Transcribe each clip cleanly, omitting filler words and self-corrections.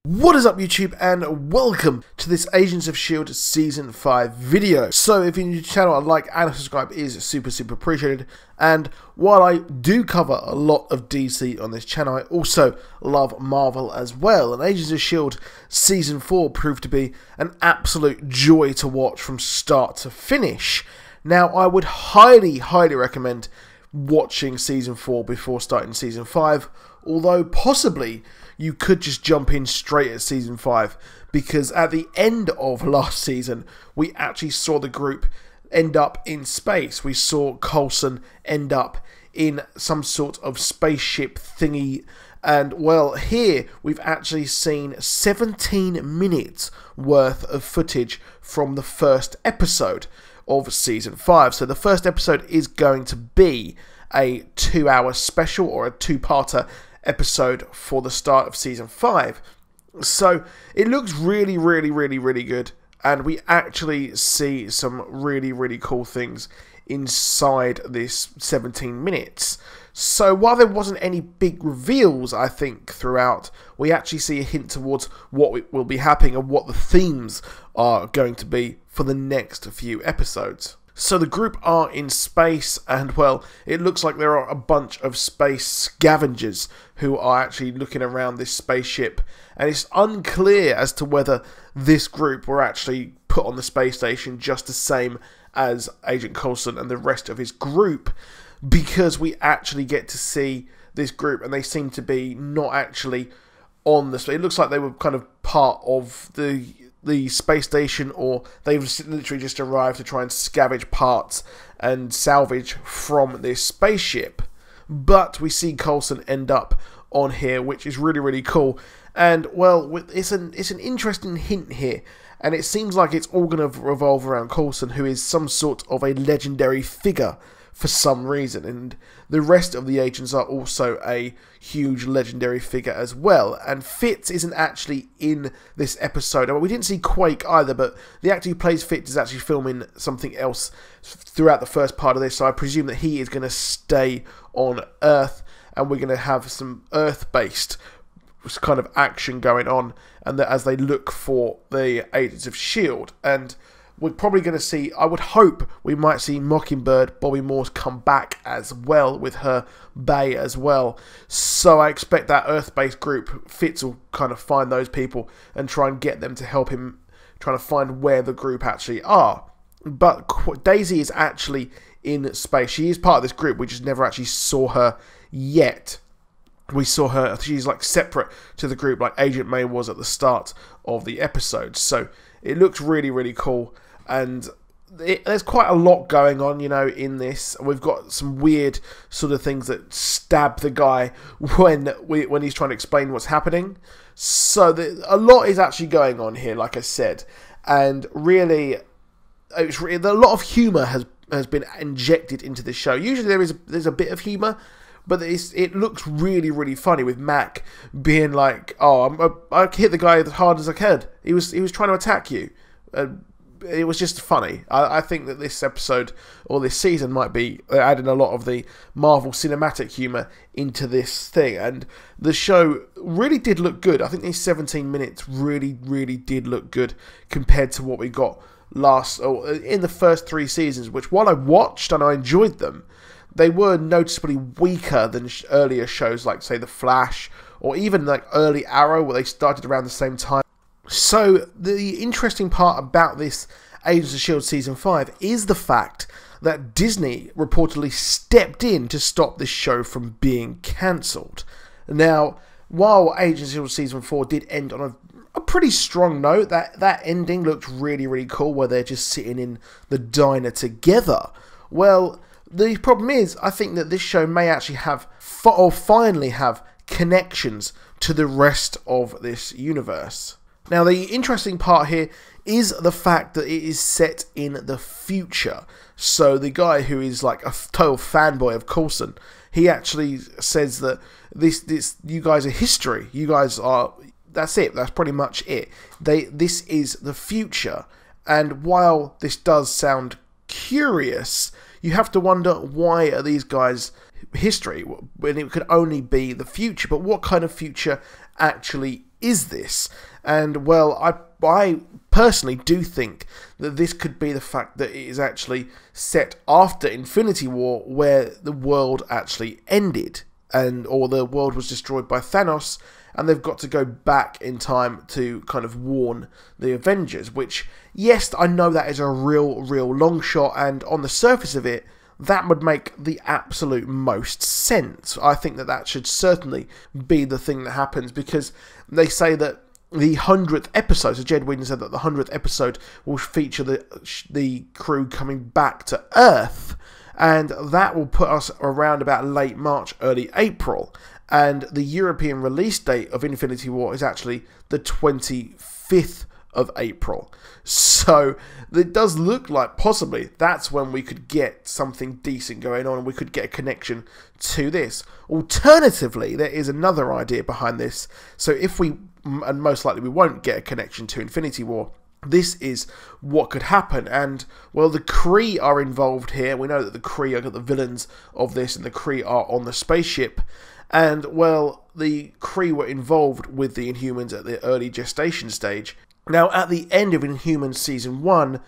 What is up YouTube, and welcome to this Agents of S.H.I.E.L.D. Season 5 video. So if you're new to the channel, a like and a subscribe is super appreciated. And while I do cover a lot of DC on this channel, I also love Marvel as well. And Agents of S.H.I.E.L.D. Season 4 proved to be an absolute joy to watch from start to finish. Now I would highly recommend watching Season 4 before starting Season 5, although possibly you could just jump in straight at Season 5, because at the end of last season, we actually saw the group end up in space. We saw Coulson end up in some sort of spaceship thingy, and well, here we've actually seen 17 minutes worth of footage from the first episode of Season 5. So the first episode is going to be a 2-hour special, or a two-parter episode for the start of Season 5. So it looks really good, and we actually see some really cool things inside this 17 minutes. So while there wasn't any big reveals, I think, throughout, we actually see a hint towards what will be happening and what the themes are going to be for the next few episodes. So the group are in space, and well, it looks like there are a bunch of space scavengers who are actually looking around this spaceship, and it's unclear as to whether this group were actually put on the space station just the same as Agent Coulson and the rest of his group, because we actually get to see this group and they seem to be not actually on the space. It looks like they were kind of part of the space station, or they've literally just arrived to try and scavenge parts and salvage from this spaceship. But we see Coulson end up on here, which is really cool. And well, it's an interesting hint here, and it seems like it's all going to revolve around Coulson, who is some sort of a legendary figure for some reason, and the rest of the agents are also a huge legendary figure as well. And Fitz isn't actually in this episode. I mean, we didn't see Quake either, but the actor who plays Fitz is actually filming something else throughout the first part of this, so I presume that he is going to stay on Earth, and we're going to have some Earth-based kind of action going on, and that as they look for the Agents of S.H.I.E.L.D. And we're probably going to see, I would hope we might see Mockingbird, Bobby Morse, come back as well, with her Bay as well. So I expect that Earth-based group, Fitz will kind of find those people and try and get them to help him trying to find where the group actually are. But Daisy is actually in space. She is part of this group. We just never actually saw her yet. We saw her, she's like separate to the group, like Agent May was at the start of the episode. So it looks really cool. And there's quite a lot going on, you know, in this. We've got some weird sort of things that stab the guy when he's trying to explain what's happening. So a lot is actually going on here, like I said. And really, a lot of humour has been injected into this show. Usually there's a bit of humour, but it looks really funny, with Mac being like, "Oh, I hit the guy as hard as I could. He was trying to attack you." It was just funny. I think that this episode, or this season, might be adding a lot of the Marvel cinematic humour into this thing. And the show really did look good. I think these 17 minutes really did look good compared to what we got in the first 3 seasons, which, while I watched and I enjoyed them, they were noticeably weaker than earlier shows like, say, The Flash, or even like early Arrow, where they started around the same time. So the interesting part about this Agents of S.H.I.E.L.D. Season 5 is the fact that Disney reportedly stepped in to stop this show from being cancelled. Now, while Agents of S.H.I.E.L.D. Season 4 did end on a pretty strong note, that ending looked really cool, where they're just sitting in the diner together. Well, the problem is, I think that this show may actually have, or finally have, connections to the rest of this universe. Now, the interesting part here is the fact that it is set in the future. So the guy who is like a total fanboy of Coulson, he actually says that you guys are history. You guys are, that's it. That's pretty much it. This is the future. And while this does sound curious, you have to wonder, why are these guys history when it could only be the future? But what kind of future actually is this? And well, I personally do think that this could be the fact that it is actually set after Infinity War, where the world actually ended, or the world was destroyed by Thanos, and they've got to go back in time to kind of warn the Avengers, which, yes, I know that is a real long shot, and on the surface of it, that would make the absolute most sense. I think that should certainly be the thing that happens, because they say that the 100th episode, so Jed Whedon said that the 100th episode will feature the crew coming back to Earth, and that will put us around about late March, early April. And the European release date of Infinity War is actually the 25th of April. So it does look like possibly that's when we could get something decent going on, and we could get a connection to this. Alternatively, there is another idea behind this. So if we, and most likely we won't get a connection to Infinity War, this is what could happen. And well, the Kree are involved here. We know that the Kree are the villains of this, and the Kree are on the spaceship. And well, the Kree were involved with the Inhumans at the early gestation stage. Now, at the end of Inhumans Season 1,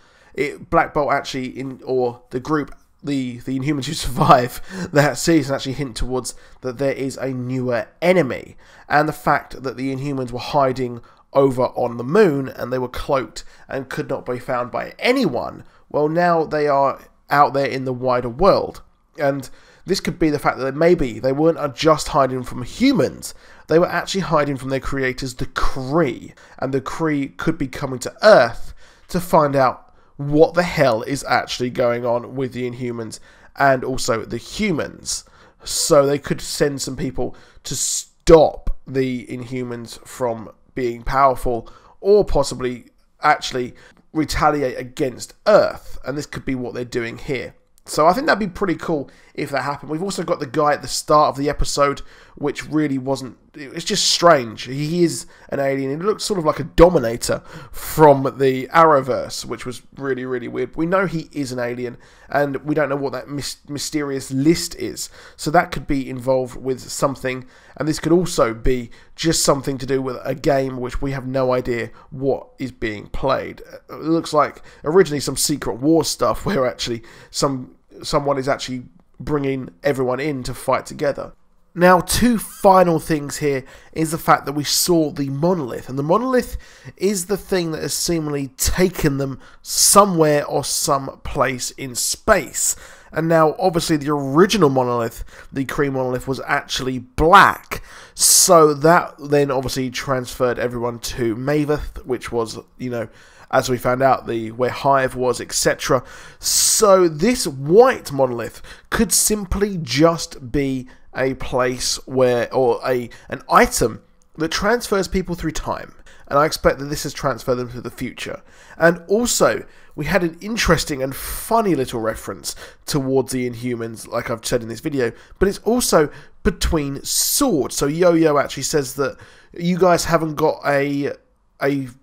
Black Bolt actually, or the group, the Inhumans who survive that season, actually hint towards that there is a newer enemy. And the fact that the Inhumans were hiding over on the moon, and they were cloaked and could not be found by anyone, well, now they are out there in the wider world. And this could be the fact that maybe they weren't just hiding from humans, they were actually hiding from their creators, the Kree. And the Kree could be coming to Earth to find out what the hell is actually going on with the Inhumans and also the humans. So they could send some people to stop the Inhumans from being powerful, or possibly actually retaliate against Earth. And this could be what they're doing here. So I think that'd be pretty cool if that happened. We've also got the guy at the start of the episode, which really wasn't... It's just strange. He is an alien. He looks sort of like a Dominator from the Arrowverse, which was really weird. We know he is an alien, and we don't know what that mysterious list is. So that could be involved with something, and this could also be just something to do with a game which we have no idea what is being played. It looks like originally some Secret War stuff where actually someone is actually bringing everyone in to fight together. Now, two final things here is the fact that we saw the monolith, and the monolith is the thing that has seemingly taken them somewhere or some place in space. And now, obviously, the original monolith, the Kree monolith, was actually black, so that then obviously transferred everyone to Maveth, which was, you know, as we found out, where Hive was, etc. So this white monolith could simply just be a place where, or an item that transfers people through time. And I expect that this has transferred them to the future. And also, we had an interesting and funny little reference towards the Inhumans, like I've said in this video, but it's also between swords. So Yo-Yo actually says that you guys haven't got a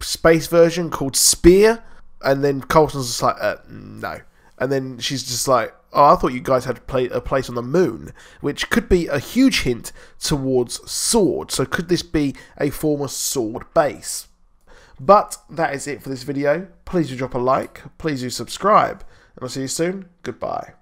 space version called Spear, and then Coulson's just like, no. And then she's just like, oh, I thought you guys had a place on the moon, which could be a huge hint towards sword. So could this be a former sword base? But that is it for this video. Please do drop a like, please do subscribe, and I'll see you soon. Goodbye.